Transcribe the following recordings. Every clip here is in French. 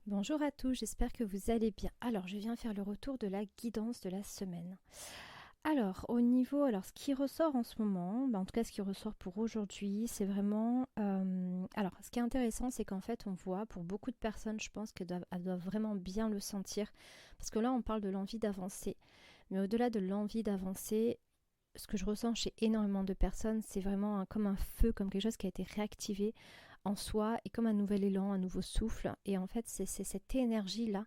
Bonjour à tous, j'espère que vous allez bien. Alors, je viens faire le retour de la guidance de la semaine. Alors, ce qui ressort en ce moment, en tout cas ce qui ressort pour aujourd'hui, c'est vraiment... alors, ce qui est intéressant, c'est qu'en fait, on voit, pour beaucoup de personnes, je pense qu'elles doivent vraiment bien le sentir, parce que là, on parle de l'envie d'avancer. Mais au-delà de l'envie d'avancer, ce que je ressens chez énormément de personnes, c'est vraiment comme un feu, comme quelque chose qui a été réactivé en soi et comme un nouvel élan, un nouveau souffle. Et en fait, c'est cette énergie-là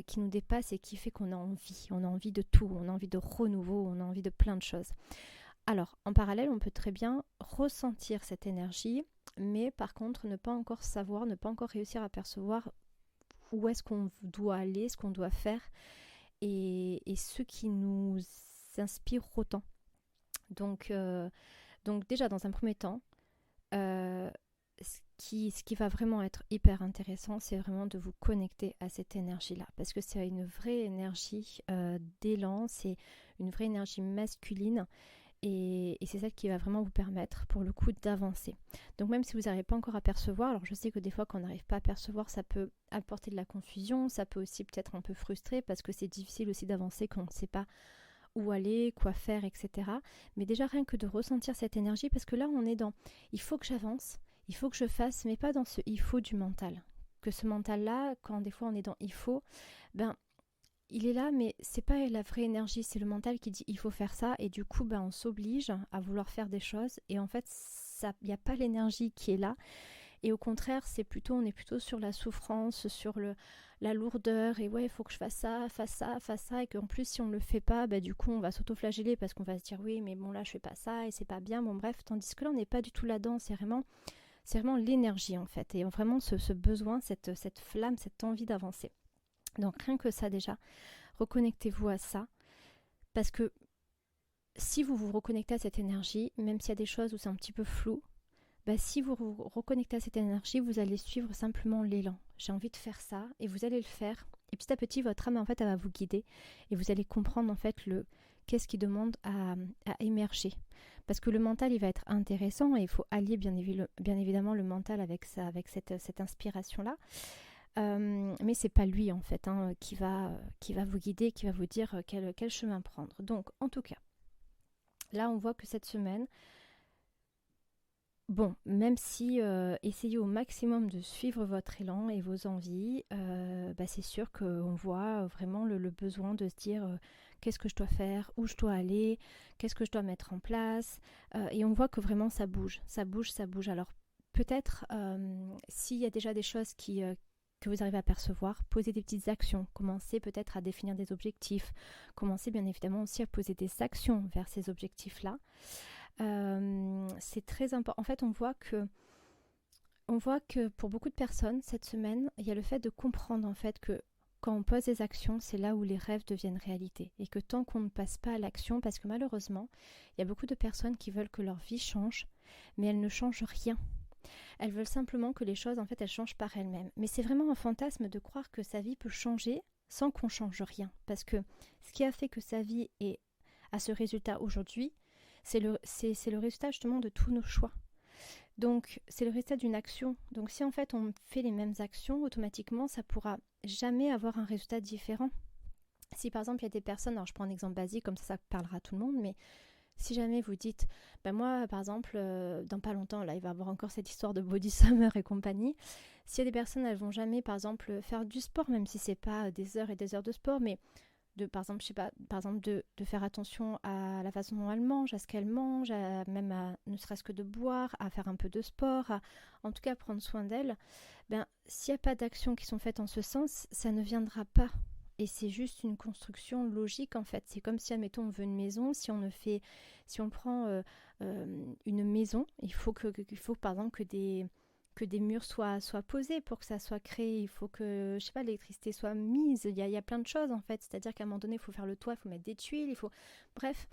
qui nous dépasse et qui fait qu'on a envie. On a envie de tout, on a envie de renouveau, on a envie de plein de choses. Alors, en parallèle, on peut très bien ressentir cette énergie, mais par contre, ne pas encore savoir, ne pas encore réussir à percevoir où est-ce qu'on doit aller, ce qu'on doit faire et ce qui nous inspire autant. Donc, euh, donc déjà, dans un premier temps, euh, ce qui va vraiment être hyper intéressant, c'est vraiment de vous connecter à cette énergie-là. Parce que c'est une vraie énergie d'élan, c'est une vraie énergie masculine. Et c'est ça qui va vraiment vous permettre, pour le coup, d'avancer. Donc même si vous n'arrivez pas encore à percevoir, alors je sais que des fois, quand on n'arrive pas à percevoir, ça peut apporter de la confusion, ça peut aussi peut-être un peu frustrer, parce que c'est difficile aussi d'avancer quand on ne sait pas où aller, quoi faire, etc. Mais déjà rien que de ressentir cette énergie, parce que là on est dans il faut que j'avance, il faut que je fasse, mais pas dans ce il faut du mental. Que ce mental-là, quand des fois on est dans il faut, ben il est là, mais c'est pas la vraie énergie, c'est le mental qui dit il faut faire ça, et du coup on s'oblige à vouloir faire des choses, et en fait il n'y a pas l'énergie qui est là, et au contraire, on est plutôt sur la souffrance, sur la lourdeur, et ouais, il faut que je fasse ça, fasse ça, fasse ça, et qu'en plus, si on ne le fait pas, du coup, on va s'auto-flageller parce qu'on va se dire, oui, mais bon, là, je fais pas ça, et c'est pas bien, bon, bref, tandis que là, on n'est pas du tout là-dedans, c'est vraiment l'énergie, en fait, et vraiment ce besoin, cette flamme, cette envie d'avancer. Donc, rien que ça, déjà, reconnectez-vous à ça, parce que si vous vous reconnectez à cette énergie, même s'il y a des choses où c'est un petit peu flou, si vous vous reconnectez à cette énergie, vous allez suivre simplement l'élan. J'ai envie de faire ça et vous allez le faire. Et petit à petit, votre âme, en fait, elle va vous guider et vous allez comprendre, en fait, qu'est-ce qui demande à émerger. Parce que le mental, il va être intéressant et il faut allier, bien évidemment, le mental avec ça, avec cette inspiration-là. Mais c'est pas lui, en fait, qui va vous guider, qui va vous dire quel chemin prendre. Donc, en tout cas, là, on voit que cette semaine, bon, même si essayez au maximum de suivre votre élan et vos envies, c'est sûr qu'on voit vraiment le besoin de se dire qu'est-ce que je dois faire, où je dois aller, qu'est-ce que je dois mettre en place. Et on voit que vraiment ça bouge, ça bouge, ça bouge. Alors peut-être s'il y a déjà des choses que vous arrivez à percevoir, posez des petites actions, commencez peut-être à définir des objectifs, commencez bien évidemment aussi à poser des actions vers ces objectifs-là. C'est très important. En fait, on voit que pour beaucoup de personnes cette semaine, il y a le fait de comprendre en fait que quand on pose des actions, c'est là où les rêves deviennent réalité. Et que tant qu'on ne passe pas à l'action, parce que malheureusement, il y a beaucoup de personnes qui veulent que leur vie change, mais elles ne changent rien. Elles veulent simplement que les choses, en fait, elles changent par elles-mêmes. Mais c'est vraiment un fantasme de croire que sa vie peut changer sans qu'on change rien. Parce que ce qui a fait que sa vie est à ce résultat aujourd'hui, c'est le résultat justement de tous nos choix. Donc c'est le résultat d'une action. Donc si en fait on fait les mêmes actions, automatiquement ça pourra jamais avoir un résultat différent. Si par exemple il y a des personnes, alors je prends un exemple basique, comme ça parlera à tout le monde, mais si jamais vous dites, moi par exemple, dans pas longtemps, là il va y avoir encore cette histoire de body summer et compagnie, s'il y a des personnes, elles vont jamais par exemple faire du sport, même si c'est pas des heures et des heures de sport, mais par exemple, je sais pas, par exemple de faire attention à la façon dont elle mange, à ce qu'elle mange, même ne serait-ce que de boire, à faire un peu de sport, en tout cas prendre soin d'elle, s'il n'y a pas d'actions qui sont faites en ce sens, ça ne viendra pas. Et c'est juste une construction logique en fait. C'est comme si, admettons, on veut une maison, si on prend une maison, il faut par exemple que des murs soient posés pour que ça soit créé. Il faut que, je sais pas, l'électricité soit mise. Il y a plein de choses en fait. C'est-à-dire qu'à un moment donné, il faut faire le toit, il faut mettre des tuiles, il faut... Bref,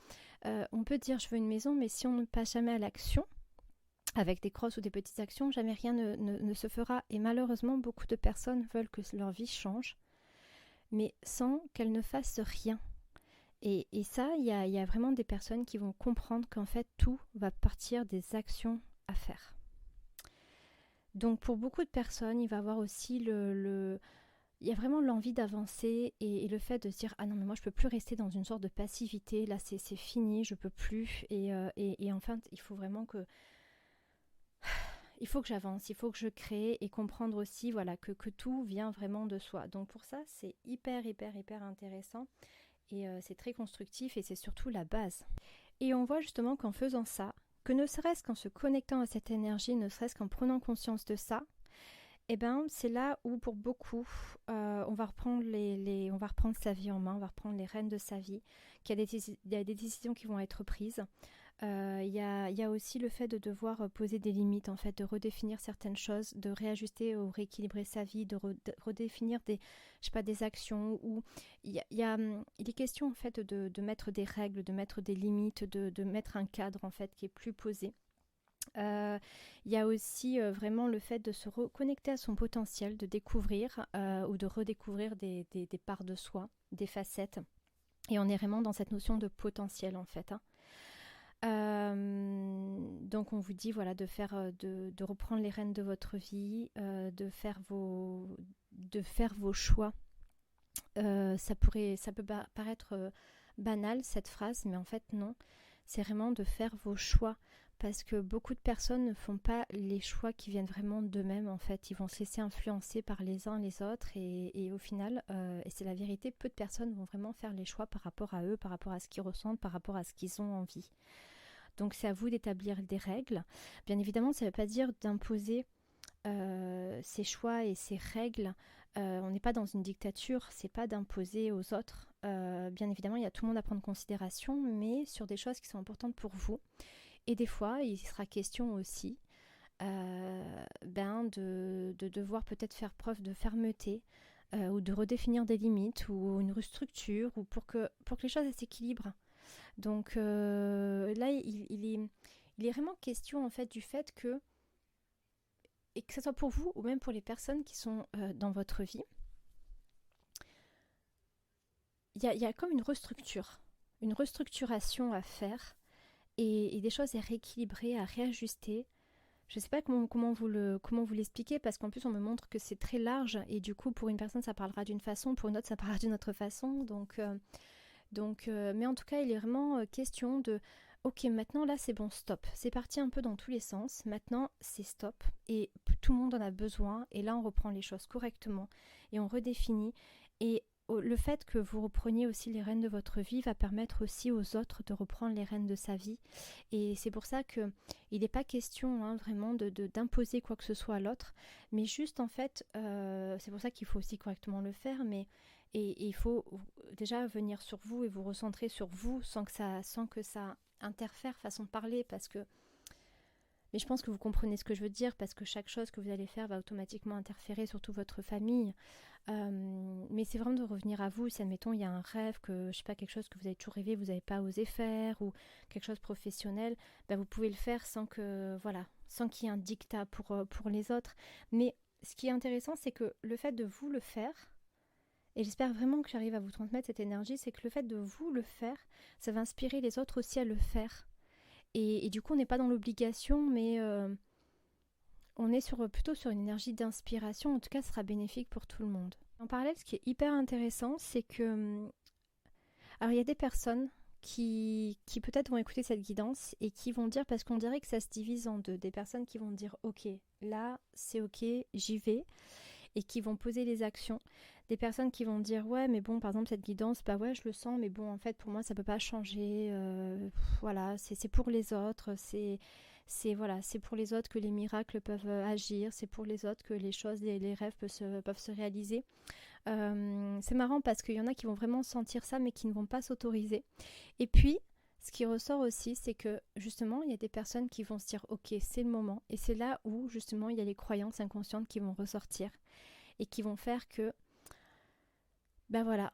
on peut dire je veux une maison, mais si on ne passe jamais à l'action, avec des crosses ou des petites actions, jamais rien ne se fera. Et malheureusement, beaucoup de personnes veulent que leur vie change, mais sans qu'elles ne fassent rien. Et ça, il y a vraiment des personnes qui vont comprendre qu'en fait, tout va partir des actions à faire. Donc pour beaucoup de personnes, il va y avoir aussi il y a vraiment l'envie d'avancer et le fait de se dire ah non mais moi je peux plus rester dans une sorte de passivité, là c'est fini, je peux plus et enfin il faut vraiment que il faut que j'avance, il faut que je crée et comprendre aussi voilà que tout vient vraiment de soi. Donc pour ça c'est hyper intéressant et c'est très constructif et c'est surtout la base. Et on voit justement qu'en faisant ça, que ne serait-ce qu'en se connectant à cette énergie, ne serait-ce qu'en prenant conscience de ça, eh ben, c'est là où pour beaucoup, on va reprendre on va reprendre sa vie en main, on va reprendre les rênes de sa vie, il y a des décisions qui vont être prises. Il y a aussi le fait de devoir poser des limites, en fait, de redéfinir certaines choses, de réajuster ou rééquilibrer sa vie, de redéfinir des, je sais pas, des actions. Où il est question en fait de mettre des règles, de mettre des limites, de mettre un cadre en fait qui est plus posé. Il y a aussi vraiment le fait de se reconnecter à son potentiel, de découvrir ou de redécouvrir des parts de soi, des facettes. Et on est vraiment dans cette notion de potentiel en fait. Hein. Donc on vous dit voilà de faire, de reprendre les rênes de votre vie, de faire vos choix. Ça peut paraître banal cette phrase, mais en fait non. C'est vraiment de faire vos choix. Parce que beaucoup de personnes ne font pas les choix qui viennent vraiment d'eux-mêmes en fait. Ils vont se laisser influencer par les uns les autres et au final, et c'est la vérité, peu de personnes vont vraiment faire les choix par rapport à eux, par rapport à ce qu'ils ressentent, par rapport à ce qu'ils ont envie. Donc c'est à vous d'établir des règles. Bien évidemment, ça ne veut pas dire d'imposer ses choix et ses règles. On n'est pas dans une dictature, c'est pas d'imposer aux autres. Bien évidemment, il y a tout le monde à prendre en considération, mais sur des choses qui sont importantes pour vous. Et des fois, il sera question aussi de devoir peut-être faire preuve de fermeté ou de redéfinir des limites ou une restructure ou pour que les choses s'équilibrent. Donc là, il est vraiment question en fait du fait que, et que ce soit pour vous ou même pour les personnes qui sont dans votre vie, il y a comme une restructuration à faire et des choses à rééquilibrer, à réajuster. Je ne sais pas comment vous l'expliquer parce qu'en plus on me montre que c'est très large et du coup pour une personne ça parlera d'une façon, pour une autre ça parlera d'une autre façon. Mais en tout cas il est vraiment question de ok maintenant là c'est bon stop, c'est parti un peu dans tous les sens, maintenant c'est stop et tout le monde en a besoin et là on reprend les choses correctement et on redéfinit et le fait que vous repreniez aussi les rênes de votre vie va permettre aussi aux autres de reprendre les rênes de sa vie. Et c'est pour ça qu'il n'est pas question vraiment d'imposer quoi que ce soit à l'autre, mais juste en fait, c'est pour ça qu'il faut aussi correctement le faire, et il faut déjà venir sur vous et vous recentrer sur vous sans que ça interfère façon de parler, mais je pense que vous comprenez ce que je veux dire parce que chaque chose que vous allez faire va automatiquement interférer sur toute votre famille. Mais c'est vraiment de revenir à vous. Si admettons il y a un rêve, que je sais pas, quelque chose que vous avez toujours rêvé, vous n'avez pas osé faire ou quelque chose de professionnel, vous pouvez le faire sans qu'il y ait un dictat pour les autres. Mais ce qui est intéressant, c'est que le fait de vous le faire, et j'espère vraiment que j'arrive à vous transmettre cette énergie, c'est que le fait de vous le faire, ça va inspirer les autres aussi à le faire. Et du coup, on n'est pas dans l'obligation, mais on est plutôt sur une énergie d'inspiration. En tout cas, ce sera bénéfique pour tout le monde. En parallèle, ce qui est hyper intéressant, c'est que... Alors, il y a des personnes qui peut-être vont écouter cette guidance et qui vont dire, parce qu'on dirait que ça se divise en deux, des personnes qui vont dire, ok, là, c'est ok, j'y vais, et qui vont poser les actions. Des personnes qui vont dire ouais mais bon par exemple cette guidance ouais je le sens mais bon en fait pour moi ça peut pas changer, voilà c'est pour les autres, c'est pour les autres que les miracles peuvent agir, c'est pour les autres que les choses, les rêves peuvent se réaliser. C'est marrant parce qu'il y en a qui vont vraiment sentir ça mais qui ne vont pas s'autoriser. Et puis ce qui ressort aussi, c'est que justement, il y a des personnes qui vont se dire ok, c'est le moment. Et c'est là où justement il y a les croyances inconscientes qui vont ressortir et qui vont faire que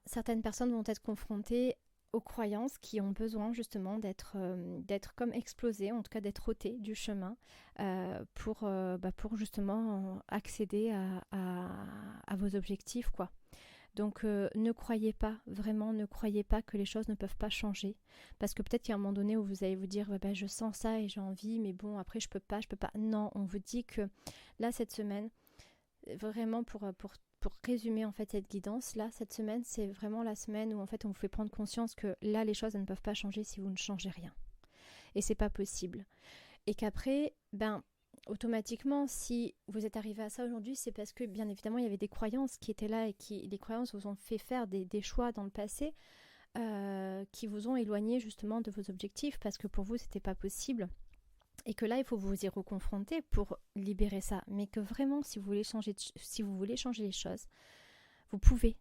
certaines personnes vont être confrontées aux croyances qui ont besoin justement d'être comme explosées, en tout cas d'être ôtées du chemin pour justement accéder à vos objectifs, quoi. Donc ne croyez pas que les choses ne peuvent pas changer, parce que peut-être qu'il y a un moment donné où vous allez vous dire je sens ça et j'ai envie, mais bon après je peux pas. Non, on vous dit que là cette semaine, vraiment pour résumer en fait cette guidance, là, cette semaine, c'est vraiment la semaine où en fait on vous fait prendre conscience que là, les choses elles ne peuvent pas changer si vous ne changez rien. Et c'est pas possible. Et qu'après, automatiquement, si vous êtes arrivé à ça aujourd'hui, c'est parce que bien évidemment il y avait des croyances qui étaient là et qui les croyances vous ont fait faire des choix dans le passé qui vous ont éloigné justement de vos objectifs parce que pour vous c'était pas possible et que là il faut vous y reconfronter pour libérer ça, mais que vraiment si vous voulez changer les choses, vous pouvez.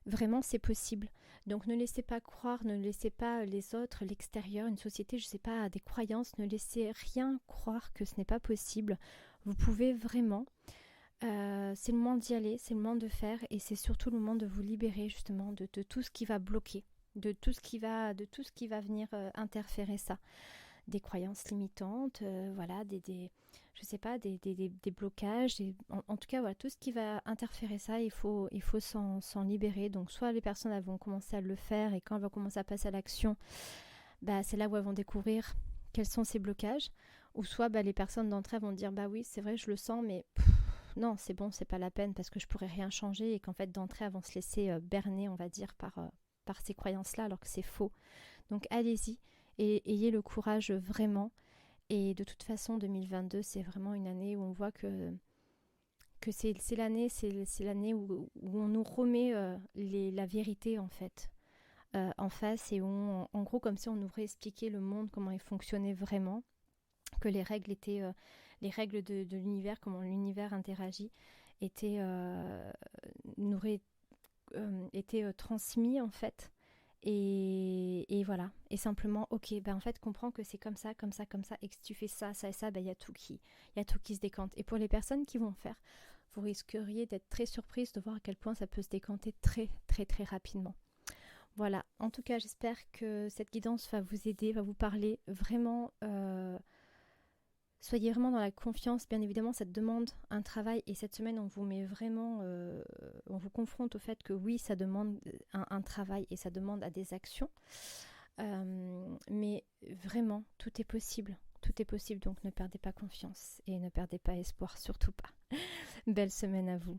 Vraiment, c'est possible. Donc ne laissez pas croire, ne laissez pas les autres, l'extérieur, une société, je ne sais pas, des croyances, ne laissez rien croire que ce n'est pas possible. Vous pouvez vraiment. C'est le moment d'y aller, c'est le moment de faire et c'est surtout le moment de vous libérer justement de tout ce qui va bloquer, de tout ce qui va venir interférer ça. Des croyances limitantes, voilà, je sais pas, des blocages, en tout cas, voilà, tout ce qui va interférer ça, il faut s'en libérer. Donc, soit les personnes elles vont commencer à le faire et quand elles vont commencer à passer à l'action, c'est là où elles vont découvrir quels sont ces blocages. Ou soit les personnes d'entre elles vont dire, oui, c'est vrai, je le sens, mais non, c'est bon, c'est pas la peine parce que je pourrais rien changer et qu'en fait, d'entrée, elles vont se laisser berner, on va dire, par ces croyances-là, alors que c'est faux. Donc, allez-y et ayez le courage vraiment. Et de toute façon, 2022, c'est vraiment une année où on voit que c'est l'année où on nous remet la vérité en fait en face et où en gros comme si on nous réexpliquait le monde, comment il fonctionnait vraiment, que les règles étaient les règles de l'univers, comment l'univers interagit, étaient nous étaient transmis en fait. Et voilà. Et simplement, ok, en fait, comprends que c'est comme ça, comme ça, comme ça, et que si tu fais ça, ça et ça, il y a tout qui se décante. Et pour les personnes qui vont faire, vous risqueriez d'être très surprise de voir à quel point ça peut se décanter très, très, très rapidement. Voilà. En tout cas, j'espère que cette guidance va vous aider, va vous parler vraiment. Soyez vraiment dans la confiance. Bien évidemment, ça demande un travail et cette semaine, on vous met vraiment, on vous confronte au fait que oui, ça demande un travail et ça demande à des actions. Mais vraiment, tout est possible. Tout est possible, donc ne perdez pas confiance et ne perdez pas espoir, surtout pas. Belle semaine à vous.